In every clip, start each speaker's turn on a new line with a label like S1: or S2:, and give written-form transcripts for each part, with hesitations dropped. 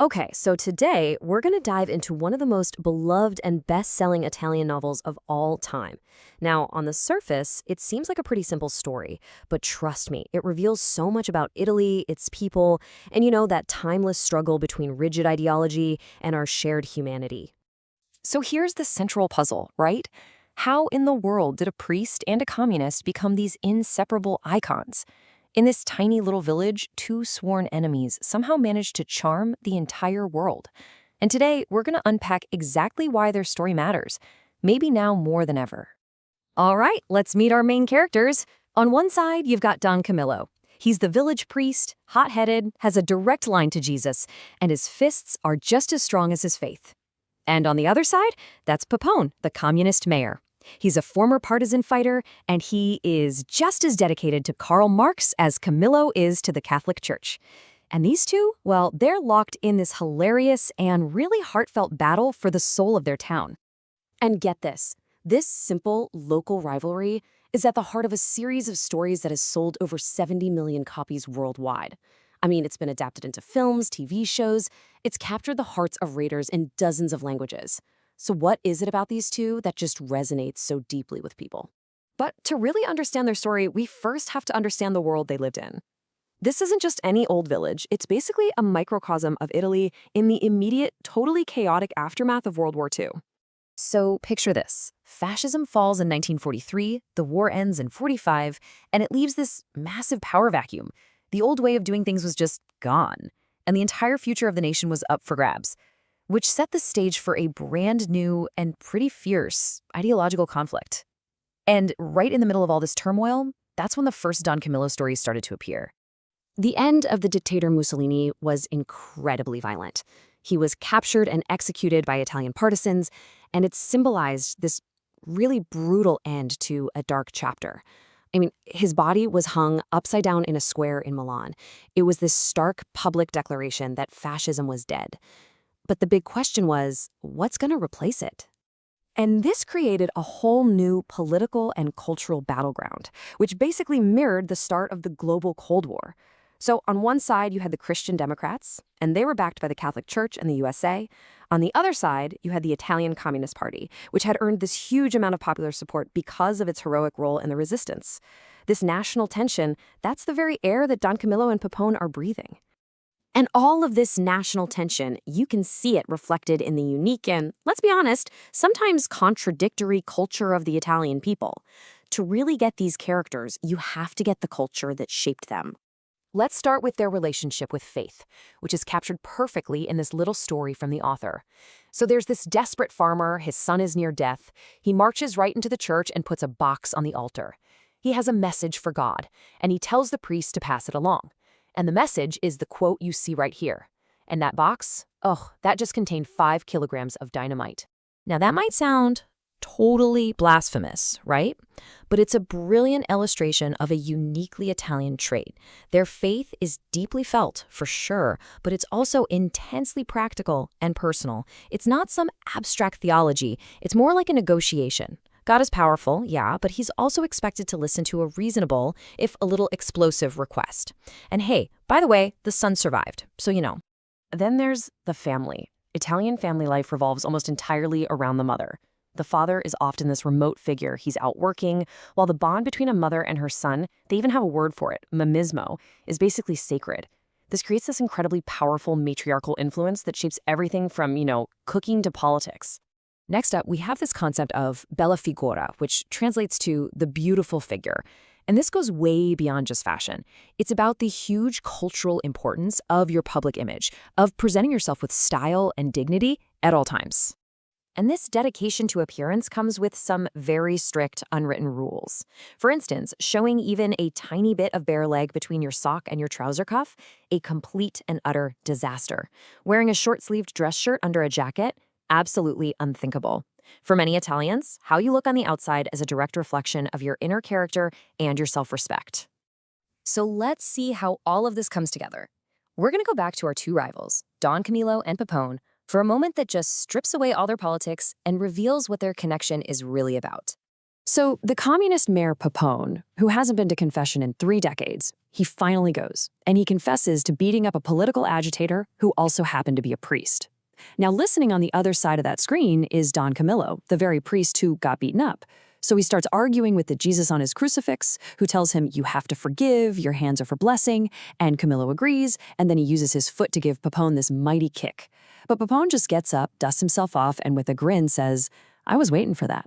S1: Okay, so today we're going to dive into one of the most beloved and best-selling Italian novels of all time. Now, on the surface, it seems like a pretty simple story, but trust me, it reveals so much about Italy, its people, and that timeless struggle between rigid ideology and our shared humanity.
S2: So here's the central puzzle, right? How in the world did a priest and a communist become these inseparable icons? In this tiny little village, two sworn enemies somehow managed to charm the entire world. And today, we're going to unpack exactly why their story matters, maybe now more than ever.
S1: All right, let's meet our main characters. On one side, you've got Don Camillo. He's the village priest, hot-headed, has a direct line to Jesus, and his fists are just as strong as his faith. And on the other side, that's Pepone, the communist mayor. He's a former partisan fighter, and he is just as dedicated to Karl Marx as Camillo is to the Catholic Church. And these two, well, they're locked in this hilarious and really heartfelt battle for the soul of their town. And get this simple local rivalry is at the heart of a series of stories that has sold over 70 million copies worldwide. I mean, it's been adapted into films, TV shows. It's captured the hearts of readers in dozens of languages. So what is it about these two that just resonates so deeply with people? But to really understand their story, we first have to understand the world they lived in. This isn't just any old village. It's basically a microcosm of Italy in the immediate, totally chaotic aftermath of World War II. So picture this. Fascism falls in 1943, the war ends in 45, and it leaves this massive power vacuum. The old way of doing things was just gone, and the entire future of the nation was up for grabs, which set the stage for a brand new and pretty fierce ideological conflict. And right in the middle of all this turmoil, that's when the first Don Camillo stories started to appear. The end of the dictator Mussolini was incredibly violent. He was captured and executed by Italian partisans, and it symbolized this really brutal end to a dark chapter. I mean, his body was hung upside down in a square in Milan. It was this stark public declaration that fascism was dead. But the big question was, what's going to replace it? And this created a whole new political and cultural battleground, which basically mirrored the start of the global Cold War. So on one side, you had the Christian Democrats, and they were backed by the Catholic Church and the USA. On the other side, you had the Italian Communist Party, which had earned this huge amount of popular support because of its heroic role in the resistance. This national tension, that's the very air that Don Camillo and Pepone are breathing. And all of this national tension, you can see it reflected in the unique and, let's be honest, sometimes contradictory culture of the Italian people. To really get these characters, you have to get the culture that shaped them. Let's start with their relationship with faith, which is captured perfectly in this little story from the author. So there's this desperate farmer, his son is near death. He marches right into the church and puts a box on the altar. He has a message for God, and he tells the priest to pass it along. And the message is the quote you see right here. And that box, that just contained 5 kilograms of dynamite. Now that might sound totally blasphemous, right? But it's a brilliant illustration of a uniquely Italian trait. Their faith is deeply felt, for sure, but it's also intensely practical and personal. It's not some abstract theology. It's more like a negotiation. God is powerful, yeah, but he's also expected to listen to a reasonable, if a little explosive, request. And hey, by the way, the son survived, so you know. Then there's the family. Italian family life revolves almost entirely around the mother. The father is often this remote figure. He's out working, while the bond between a mother and her son, they even have a word for it, mammismo, is basically sacred. This creates this incredibly powerful matriarchal influence that shapes everything from, cooking to politics. Next up, we have this concept of bella figura, which translates to the beautiful figure. And this goes way beyond just fashion. It's about the huge cultural importance of your public image, of presenting yourself with style and dignity at all times. And this dedication to appearance comes with some very strict unwritten rules. For instance, showing even a tiny bit of bare leg between your sock and your trouser cuff, a complete and utter disaster. Wearing a short-sleeved dress shirt under a jacket, absolutely unthinkable. For many Italians, how you look on the outside is a direct reflection of your inner character and your self-respect. So let's see how all of this comes together. We're going to go back to our two rivals, Don Camillo and Pepone, for a moment that just strips away all their politics and reveals what their connection is really about.
S2: So the communist mayor Papone, who hasn't been to confession in 3 decades, he finally goes, and he confesses to beating up a political agitator who also happened to be a priest. Now, listening on the other side of that screen is Don Camillo, the very priest who got beaten up. So he starts arguing with the Jesus on his crucifix, who tells him, you have to forgive, your hands are for blessing, and Camillo agrees, and then he uses his foot to give Papone this mighty kick. But Papone just gets up, dusts himself off, and with a grin says, I was waiting for that.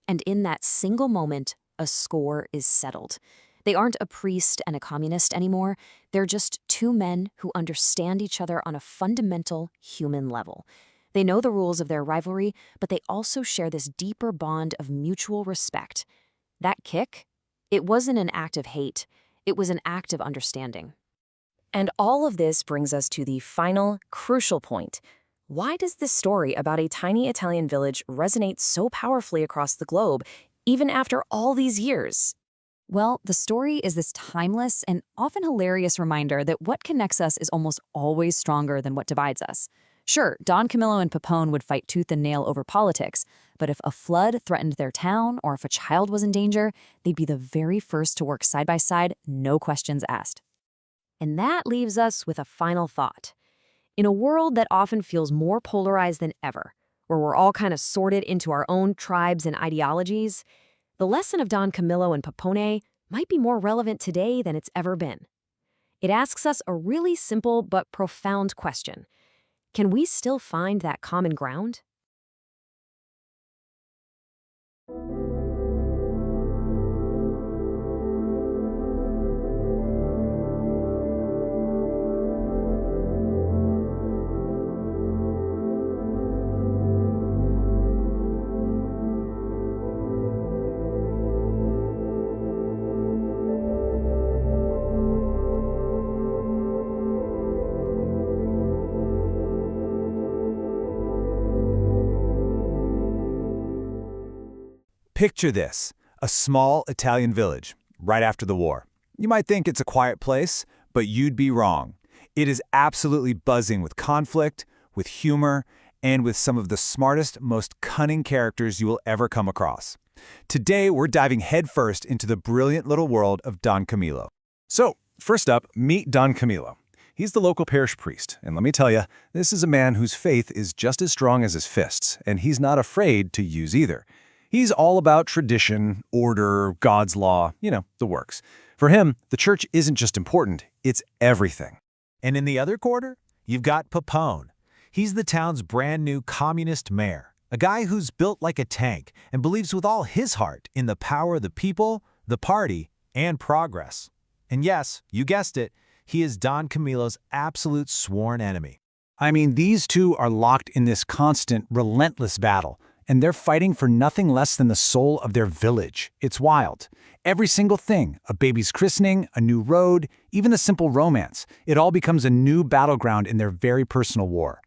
S1: And in that single moment, a score is settled. They aren't a priest and a communist anymore. They're just two men who understand each other on a fundamental human level. They know the rules of their rivalry, but they also share this deeper bond of mutual respect. That kick, it wasn't an act of hate. It was an act of understanding.
S2: And all of this brings us to the final, crucial point. Why does this story about a tiny Italian village resonate so powerfully across the globe, even after all these years?
S1: Well, the story is this timeless and often hilarious reminder that what connects us is almost always stronger than what divides us. Sure, Don Camillo and Papone would fight tooth and nail over politics, but if a flood threatened their town or if a child was in danger, they'd be the very first to work side by side, no questions asked. And that leaves us with a final thought. In a world that often feels more polarized than ever, where we're all kind of sorted into our own tribes and ideologies, the lesson of Don Camillo and Papone might be more relevant today than it's ever been. It asks us a really simple but profound question. Can we still find that common ground?
S3: Picture this, a small Italian village, right after the war. You might think it's a quiet place, but you'd be wrong. It is absolutely buzzing with conflict, with humor, and with some of the smartest, most cunning characters you will ever come across. Today, we're diving headfirst into the brilliant little world of Don Camillo.
S4: So, first up, meet Don Camillo. He's the local parish priest, and let me tell you, this is a man whose faith is just as strong as his fists, and he's not afraid to use either. He's all about tradition, order, God's law, the works. For him, the church isn't just important, it's everything.
S3: And in the other quarter, you've got Papone. He's the town's brand new communist mayor, a guy who's built like a tank and believes with all his heart in the power of the people, the party, and progress. And yes, you guessed it, he is Don Camillo's absolute sworn enemy.
S5: I mean, these two are locked in this constant, relentless battle, and they're fighting for nothing less than the soul of their village. It's wild. Every single thing, a baby's christening, a new road, even a simple romance, it all becomes a new battleground in their very personal war.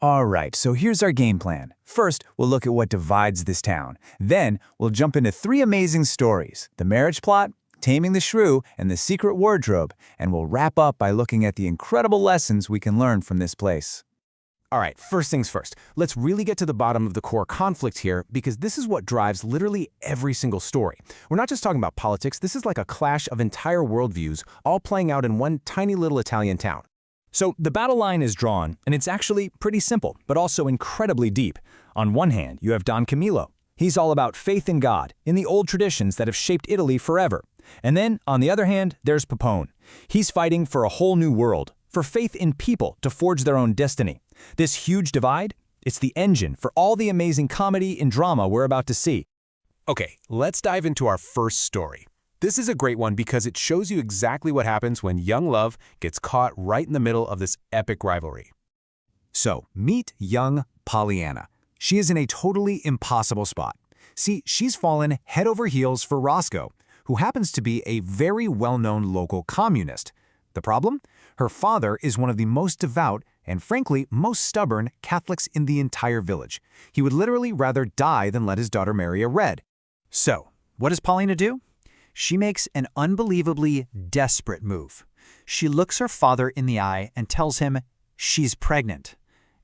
S5: All right, so here's our game plan. First, we'll look at what divides this town. Then, we'll jump into 3 amazing stories: the marriage plot, taming the shrew, and the secret wardrobe, and we'll wrap up by looking at the incredible lessons we can learn from this place.
S3: All right, first things first. Let's really get to the bottom of the core conflict here, because this is what drives literally every single story. We're not just talking about politics, this is like a clash of entire worldviews, all playing out in one tiny little Italian town.
S6: So the battle line is drawn, and it's actually pretty simple, but also incredibly deep. On one hand, you have Don Camillo. He's all about faith in God, in the old traditions that have shaped Italy forever. And then, on the other hand, there's Papone. He's fighting for a whole new world, for faith in people to forge their own destiny. This huge divide, it's the engine for all the amazing comedy and drama we're about to see.
S3: Okay, let's dive into our first story. This is a great one because it shows you exactly what happens when young love gets caught right in the middle of this epic rivalry.
S5: So, meet young Pollyanna. She is in a totally impossible spot. See, she's fallen head over heels for Roscoe, who happens to be a very well-known local communist. The problem? Her father is one of the most devout and, frankly, most stubborn Catholics in the entire village. He would literally rather die than let his daughter marry a Red. So, what does Paulina do? She makes an unbelievably desperate move. She looks her father in the eye and tells him she's pregnant.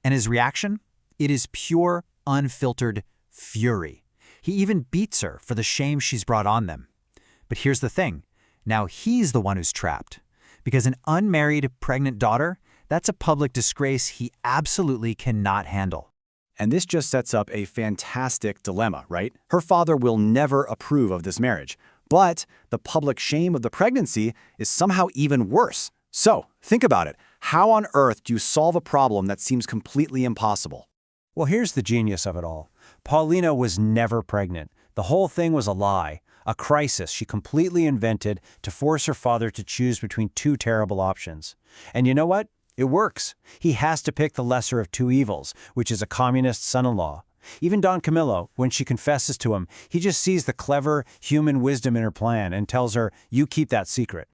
S5: And his reaction? It is pure, unfiltered fury. He even beats her for the shame she's brought on them. But here's the thing. Now he's the one who's trapped. Because an unmarried, pregnant daughter, that's a public disgrace he absolutely cannot handle.
S4: And this just sets up a fantastic dilemma, right? Her father will never approve of this marriage, but the public shame of the pregnancy is somehow even worse. So, think about it. How on earth do you solve a problem that seems completely impossible?
S5: Well, here's the genius of it all. Paulina was never pregnant. The whole thing was a lie, a crisis she completely invented to force her father to choose between two terrible options. And you know what? It works. He has to pick the lesser of two evils, which is a communist son-in-law. Even Don Camillo, when she confesses to him, he just sees the clever human wisdom in her plan and tells her, "You keep that secret."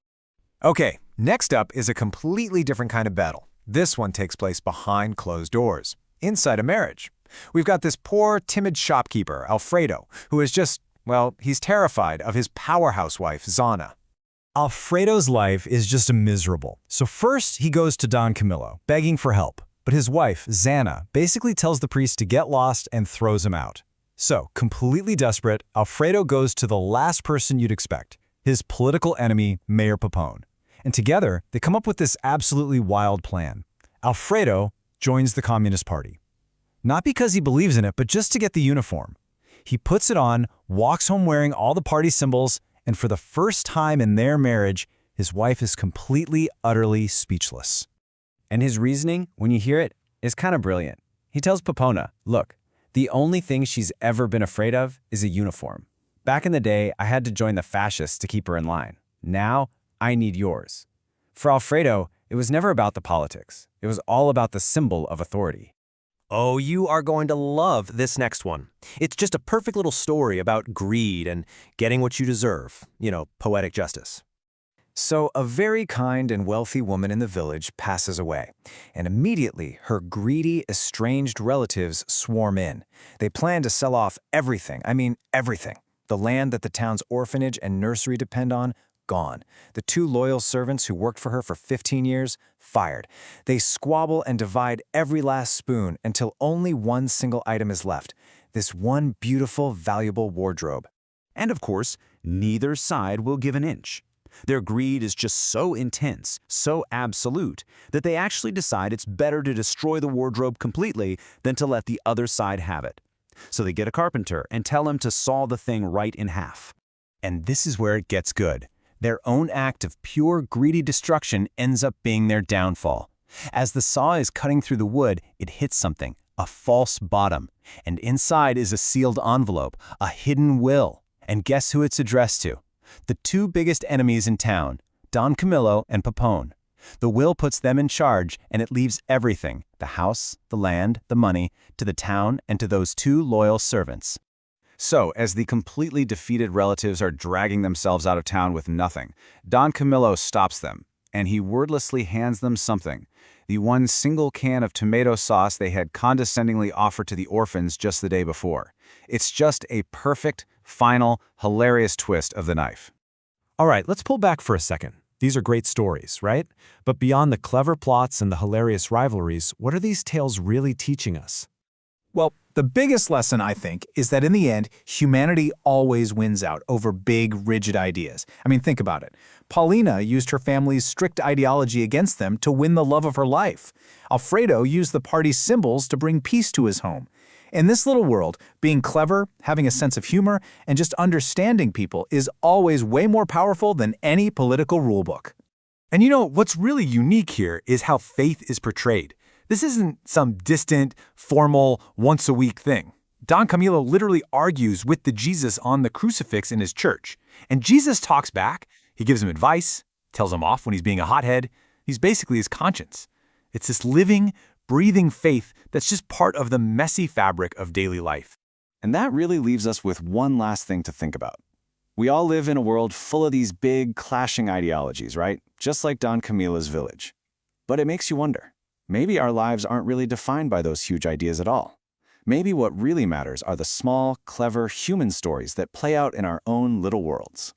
S3: Okay, next up is a completely different kind of battle. This one takes place behind closed doors, inside a marriage. We've got this poor, timid shopkeeper, Alfredo, who is just, well, he's terrified of his powerhouse wife, Zana.
S6: Alfredo's life is just miserable. So first, he goes to Don Camillo, begging for help. But his wife, Zana, basically tells the priest to get lost and throws him out. So, completely desperate, Alfredo goes to the last person you'd expect, his political enemy, Mayor Pepone. And together, they come up with this absolutely wild plan. Alfredo joins the Communist Party. Not because he believes in it, but just to get the uniform. He puts it on, walks home wearing all the party symbols, and for the first time in their marriage, his wife is completely, utterly speechless.
S7: And his reasoning, when you hear it, is kind of brilliant. He tells Pepona, look, the only thing she's ever been afraid of is a uniform. Back in the day, I had to join the fascists to keep her in line. Now, I need yours. For Alfredo, it was never about the politics. It was all about the symbol of authority.
S8: Oh, you are going to love this next one. It's just a perfect little story about greed and getting what you deserve. You know, poetic justice.
S3: So a very kind and wealthy woman in the village passes away, and immediately her greedy, estranged relatives swarm in. They plan to sell off everything, I mean everything. The land that the town's orphanage and nursery depend on, gone. The two loyal servants who worked for her for 15 years, fired. They squabble and divide every last spoon until only one single item is left, this one beautiful, valuable wardrobe.
S9: And of course, neither side will give an inch. Their greed is just so intense, so absolute, that they actually decide it's better to destroy the wardrobe completely than to let the other side have it. So they get a carpenter and tell him to saw the thing right in half.
S3: And this is where it gets good. Their own act of pure greedy destruction ends up being their downfall. As the saw is cutting through the wood, it hits something, a false bottom. And inside is a sealed envelope, a hidden will. And guess who it's addressed to? The two biggest enemies in town, Don Camillo and Pepone. The will puts them in charge, and it leaves everything, the house, the land, the money, to the town and to those two loyal servants.
S4: So, as the completely defeated relatives are dragging themselves out of town with nothing, Don Camillo stops them, and he wordlessly hands them something, the one single can of tomato sauce they had condescendingly offered to the orphans just the day before. It's just a perfect, final, hilarious twist of the knife.
S6: All right, let's pull back for a second. These are great stories, right? But beyond the clever plots and the hilarious rivalries, what are these tales really teaching us?
S5: Well, the biggest lesson, I think, is that in the end, humanity always wins out over big, rigid ideas. I mean, think about it. Paulina used her family's strict ideology against them to win the love of her life. Alfredo used the party's symbols to bring peace to his home. In this little world, being clever, having a sense of humor, and just understanding people is always way more powerful than any political rulebook.
S3: And you know, what's really unique here is how faith is portrayed. This isn't some distant, formal, once-a-week thing. Don Camillo literally argues with the Jesus on the crucifix in his church. And Jesus talks back, he gives him advice, tells him off when he's being a hothead. He's basically his conscience. It's this living, breathing faith that's just part of the messy fabric of daily life.
S4: And that really leaves us with one last thing to think about. We all live in a world full of these big, clashing ideologies, right? Just like Don Camillo's village. But it makes you wonder. Maybe our lives aren't really defined by those huge ideas at all. Maybe what really matters are the small, clever human stories that play out in our own little worlds.